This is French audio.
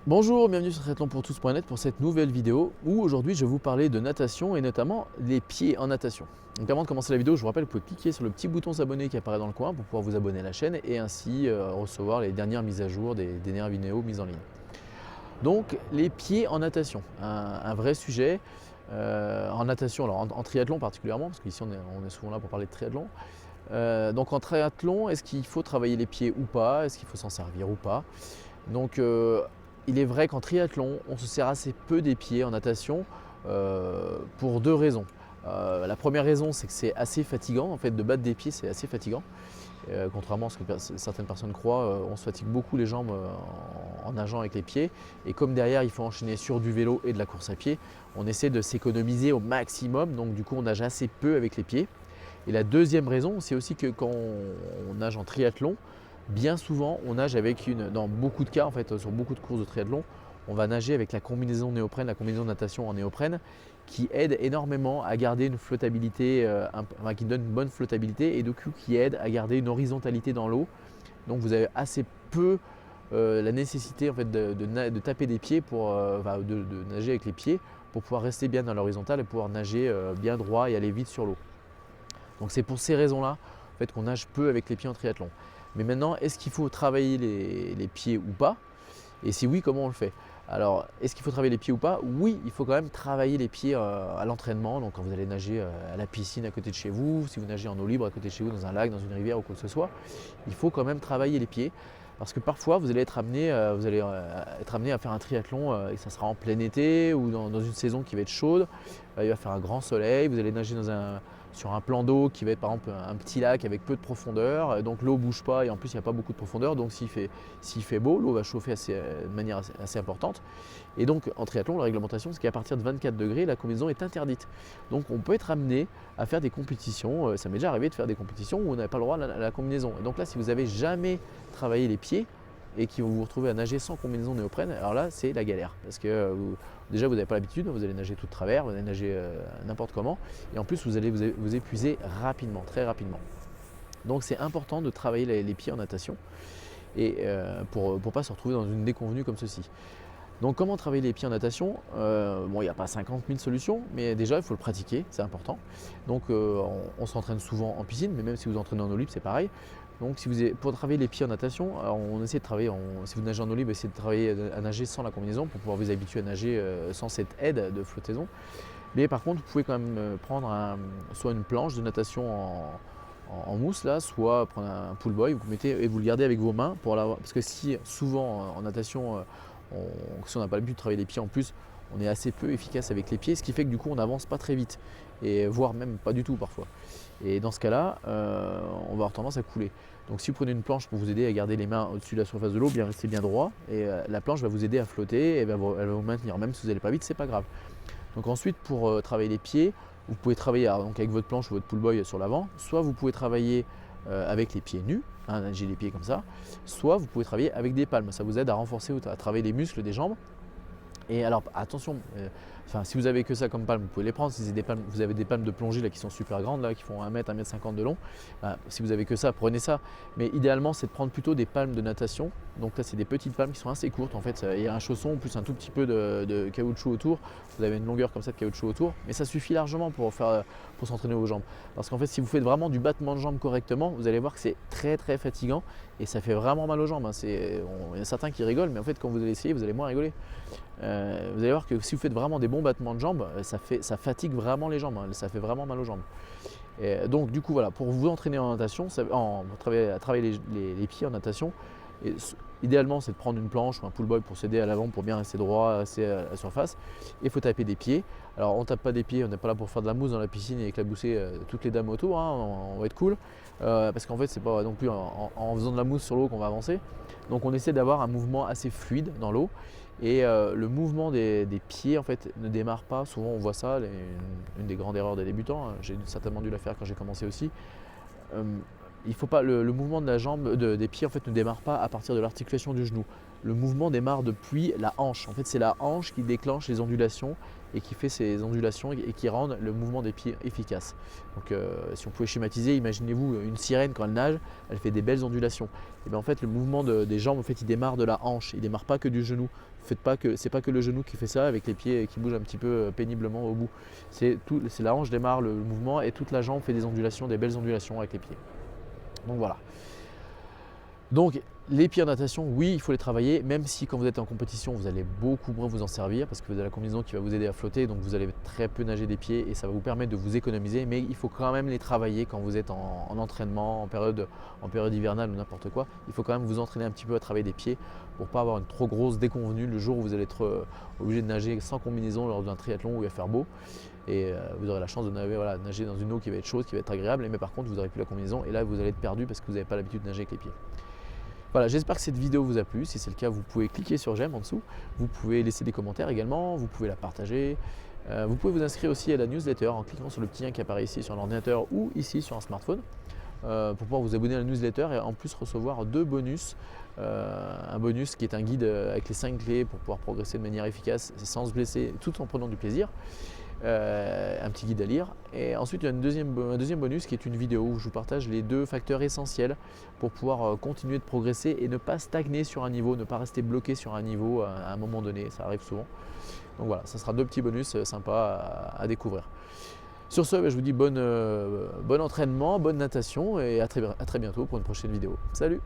Bonjour, bienvenue sur triathlonpourtous.net pour cette nouvelle vidéo où aujourd'hui je vais vous parler de natation et notamment les pieds en natation. Donc avant de commencer la vidéo, je vous rappelle que vous pouvez cliquer sur le petit bouton s'abonner qui apparaît dans le coin pour pouvoir vous abonner à la chaîne et ainsi recevoir les dernières mises à jour des dernières vidéos mises en ligne. Donc les pieds en natation, un vrai sujet en natation, alors en triathlon particulièrement, parce qu'ici on est souvent là pour parler de triathlon. Donc en triathlon, est-ce qu'il faut travailler les pieds ou pas? Est-ce qu'il faut s'en servir ou pas? Donc il est vrai qu'en triathlon, on se sert assez peu des pieds en natation pour deux raisons. La première raison, c'est que c'est assez fatigant. En fait, de battre des pieds, c'est assez fatigant. Contrairement à ce que certaines personnes croient, on se fatigue beaucoup les jambes en nageant avec les pieds. Et comme derrière, il faut enchaîner sur du vélo et de la course à pied, on essaie de s'économiser au maximum. Donc du coup, on nage assez peu avec les pieds. Et la deuxième raison, c'est aussi que quand on nage en triathlon, bien souvent, on nage avec dans beaucoup de cas, en fait, sur beaucoup de courses de triathlon, on va nager avec la combinaison néoprène, la combinaison de natation en néoprène, qui aide énormément à garder une flottabilité, qui donne une bonne flottabilité et du coup qui aide à garder une horizontalité dans l'eau. Donc vous avez assez peu la nécessité en fait, de taper des pieds de nager avec les pieds pour pouvoir rester bien dans l'horizontale et pouvoir nager bien droit et aller vite sur l'eau. Donc c'est pour ces raisons-là en fait, qu'on nage peu avec les pieds en triathlon. Mais maintenant, est-ce qu'il faut travailler les pieds ou pas? Et si oui, comment on le fait? Alors, est-ce qu'il faut travailler les pieds ou pas? Oui, il faut quand même travailler les pieds à l'entraînement. Donc quand vous allez nager à la piscine à côté de chez vous, si vous nagez en eau libre à côté de chez vous, dans un lac, dans une rivière ou quoi que ce soit, il faut quand même travailler les pieds. Parce que parfois, vous allez être amené, à faire un triathlon et ça sera en plein été ou dans une saison qui va être chaude. Il va faire un grand soleil, vous allez nager sur un plan d'eau qui va être par exemple un petit lac avec peu de profondeur. Donc l'eau ne bouge pas et en plus il n'y a pas beaucoup de profondeur. Donc s'il fait beau, l'eau va chauffer de manière assez importante. Et donc en triathlon, la réglementation, c'est qu'à partir de 24 degrés, la combinaison est interdite. Donc on peut être amené à faire des compétitions. Ça m'est déjà arrivé de faire des compétitions où on n'avait pas le droit à la combinaison. Et donc là, si vous n'avez jamais travaillé les pieds et que vous vous retrouvez à nager sans combinaison néoprène, alors là, c'est la galère. Parce que déjà, vous n'avez pas l'habitude, vous allez nager tout de travers, vous allez nager n'importe comment. Et en plus, vous allez vous épuiser rapidement, très rapidement. Donc c'est important de travailler les pieds en natation et pour ne pas se retrouver dans une déconvenue comme ceci. Donc comment travailler les pieds en natation? Bon, il n'y a pas 50 000 solutions, mais déjà il faut le pratiquer, c'est important. Donc on s'entraîne souvent en piscine, mais même si vous entraînez en eau libre, c'est pareil. Donc pour travailler les pieds en natation, alors, on essaie de travailler, si vous nagez en eau libre, essayez de travailler à nager sans la combinaison pour pouvoir vous habituer à nager sans cette aide de flottaison. Mais par contre, vous pouvez quand même prendre soit une planche de natation en mousse là, soit prendre un pull boy, vous mettez et vous le gardez avec vos mains pour l'avoir. Parce que si souvent en natation, si on n'a pas l'habitude de travailler les pieds en plus, on est assez peu efficace avec les pieds, ce qui fait que du coup on n'avance pas très vite, et voire même pas du tout parfois. Et dans ce cas-là, on va avoir tendance à couler. Donc si vous prenez une planche pour vous aider à garder les mains au-dessus de la surface de l'eau, bien rester bien droit, et la planche va vous aider à flotter et elle va vous maintenir. Même si vous n'allez pas vite, c'est pas grave. Donc ensuite, pour travailler les pieds, vous pouvez travailler donc avec votre planche ou votre pull boy sur l'avant, soit vous pouvez travailler avec les pieds nus, nager les pieds comme ça, soit vous pouvez travailler avec des palmes. Ça vous aide à renforcer, à travailler les muscles des jambes. Et alors attention, si vous avez que ça comme palme, vous pouvez les prendre. Si vous avez des palmes de plongée là, qui sont super grandes, là, qui font 1 mètre, 1 mètre 50 de long, si vous avez que ça, prenez ça. Mais idéalement, c'est de prendre plutôt des palmes de natation. Donc là, c'est des petites palmes qui sont assez courtes. En fait, il y a un chausson plus un tout petit peu de caoutchouc autour. Vous avez une longueur comme ça de caoutchouc autour, mais ça suffit largement pour s'entraîner aux jambes. Parce qu'en fait, si vous faites vraiment du battement de jambes correctement, vous allez voir que c'est très très fatigant et ça fait vraiment mal aux jambes. Il y a certains qui rigolent, mais en fait, quand vous allez essayer, vous allez moins rigoler. Vous allez voir que si vous faites vraiment des bons battements de jambes, ça fatigue vraiment les jambes, ça fait vraiment mal aux jambes. Et donc du coup voilà, pour vous entraîner en natation, pour travailler les pieds en natation, idéalement c'est de prendre une planche ou un pull boy pour s'aider à l'avant pour bien rester droit, rester à la surface. Et il faut taper des pieds. Alors on ne tape pas des pieds, on n'est pas là pour faire de la mousse dans la piscine et éclabousser toutes les dames autour, on va être cool. Parce qu'en fait c'est pas non plus en faisant de la mousse sur l'eau qu'on va avancer. Donc on essaie d'avoir un mouvement assez fluide dans l'eau. Et le mouvement des pieds en fait ne démarre pas. Souvent on voit ça, une des grandes erreurs des débutants. J'ai certainement dû la faire quand j'ai commencé aussi. il faut pas, le mouvement de la jambe, des pieds en fait, ne démarre pas à partir de l'articulation du genou. Le mouvement démarre depuis la hanche. En fait, c'est la hanche qui déclenche les ondulations et qui fait ces ondulations et qui rendent le mouvement des pieds efficace. Donc, si on pouvait schématiser, imaginez-vous une sirène quand elle nage, elle fait des belles ondulations. Et bien en fait, le mouvement des jambes, en fait, il démarre de la hanche. Il démarre pas que du genou. C'est pas que le genou qui fait ça avec les pieds qui bougent un petit peu péniblement au bout. C'est la hanche démarre le mouvement et toute la jambe fait des ondulations, des belles ondulations avec les pieds. Donc voilà. Donc les pieds en natation, oui, il faut les travailler, même si quand vous êtes en compétition, vous allez beaucoup moins vous en servir parce que vous avez la combinaison qui va vous aider à flotter, donc vous allez très peu nager des pieds et ça va vous permettre de vous économiser, mais il faut quand même les travailler quand vous êtes en entraînement, en période hivernale ou n'importe quoi. Il faut quand même vous entraîner un petit peu à travailler des pieds pour ne pas avoir une trop grosse déconvenue le jour où vous allez être obligé de nager sans combinaison lors d'un triathlon où il va faire beau. Et vous aurez la chance de nager dans une eau qui va être chaude, qui va être agréable, mais par contre vous n'aurez plus la combinaison et là vous allez être perdu parce que vous n'avez pas l'habitude de nager avec les pieds. Voilà, j'espère que cette vidéo vous a plu. Si c'est le cas, vous pouvez cliquer sur j'aime en dessous. Vous pouvez laisser des commentaires également, vous pouvez la partager. Vous pouvez vous inscrire aussi à la newsletter en cliquant sur le petit lien qui apparaît ici sur l'ordinateur ou ici sur un smartphone pour pouvoir vous abonner à la newsletter et en plus recevoir 2 bonus. Un bonus qui est un guide avec les 5 clés pour pouvoir progresser de manière efficace sans se blesser tout en prenant du plaisir. Un petit guide à lire. Et ensuite, il y a un deuxième bonus qui est une vidéo où je vous partage les 2 facteurs essentiels pour pouvoir continuer de progresser et ne pas stagner sur un niveau, ne pas rester bloqué sur un niveau à un moment donné. Ça arrive souvent. Donc voilà, ça sera 2 petits bonus sympas à découvrir. Sur ce, je vous dis bon entraînement, bonne natation et à très bientôt pour une prochaine vidéo. Salut!